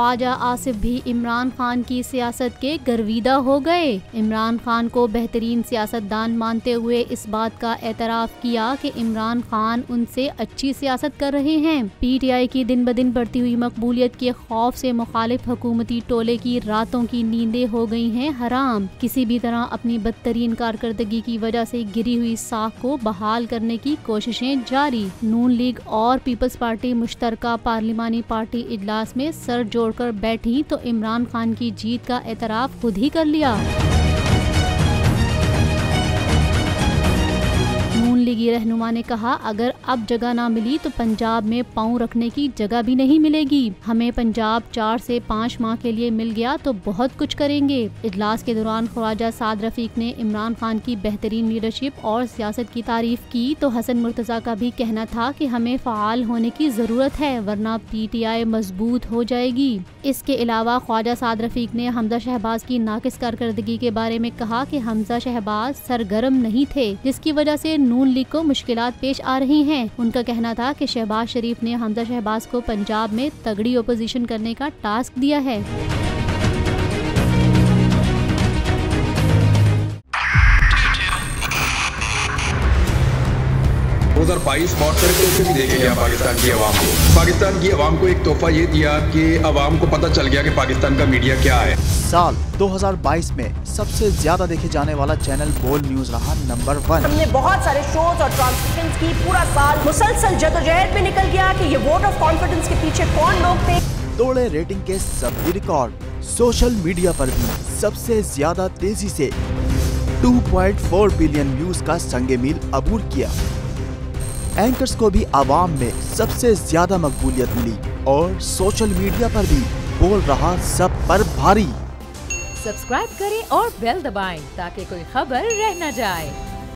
ख्वाजा आसिफ भी इमरान खान की सियासत के गर्विदा हो गए। इमरान खान को बेहतरीन सियासतदान मानते हुए इस बात का एतराफ़ किया कि इमरान खान उनसे अच्छी सियासत कर रहे हैं। PTI की दिन ब दिन बढ़ती हुई मकबूलियत के खौफ से मुखालिफ हुकूमती टोले की रातों की नींदें हो गई हैं हराम। किसी भी तरह अपनी बदतरीन कारकर्दगी की वजह से गिरी हुई साख को बहाल करने की कोशिशें जारी। नून लीग और पीपल्स पार्टी मुश्तरका पार्लिमानी पार्टी इजलास में सर जोड़कर बैठी तो इमरान खान की जीत का एतराफ़ खुद ही कर लिया। नून लीगी रहनुमा ने कहा, अगर अब जगह ना मिली तो पंजाब में पांव रखने की जगह भी नहीं मिलेगी। हमें पंजाब 4 से 5 माह के लिए मिल गया तो बहुत कुछ करेंगे। इजलास के दौरान ख्वाजा साद रफीक ने इमरान खान की बेहतरीन लीडरशिप और सियासत की तारीफ की तो हसन मुर्तज़ा का भी कहना था कि हमें फ़ाल होने की ज़रूरत है वरना PTI मजबूत हो जाएगी। इसके अलावा ख्वाजा साद रफीक ने हमजा शहबाज की नाकिस कारकर्दगी के बारे में कहा कि हमजा शहबाज सरगर्म नहीं थे, जिसकी वजह से नून लीग को मुश्किलात पेश आ रही हैं। उनका कहना था कि शहबाज शरीफ ने हमजा शहबाज को पंजाब में तगड़ी ओपोजिशन करने का टास्क दिया है। 2022 बहुत सारे तोहफे भी देके गया पाकिस्तान की आवाम को। पाकिस्तान की आवाम को एक तोहफा ये दिया कि आवाम को पता चल गया कि पाकिस्तान का मीडिया क्या है। साल 2022 में सबसे ज्यादा देखे जाने वाला चैनल बोल न्यूज रहा नंबर 1। हमने बहुत सारे शोज और ट्रांसमिशंस की, पूरा साल मुसलसल जदोजहद में निकल गया कि ये वोट ऑफ कॉन्फिडेंस के पीछे कौन लोग थे। तोड़े रेटिंग के सभी रिकॉर्ड। सोशल मीडिया पर भी सबसे ज्यादा तेजी से 2.4 बिलियन व्यूज का संगे मील अबूर किया। एंकर्स को भी आवाम में सबसे ज्यादा मकबूलियत मिली और सोशल मीडिया पर भी बोल रहा सब पर भारी। सब्सक्राइब करें और बेल दबाएं ताकि कोई खबर रह न जाए।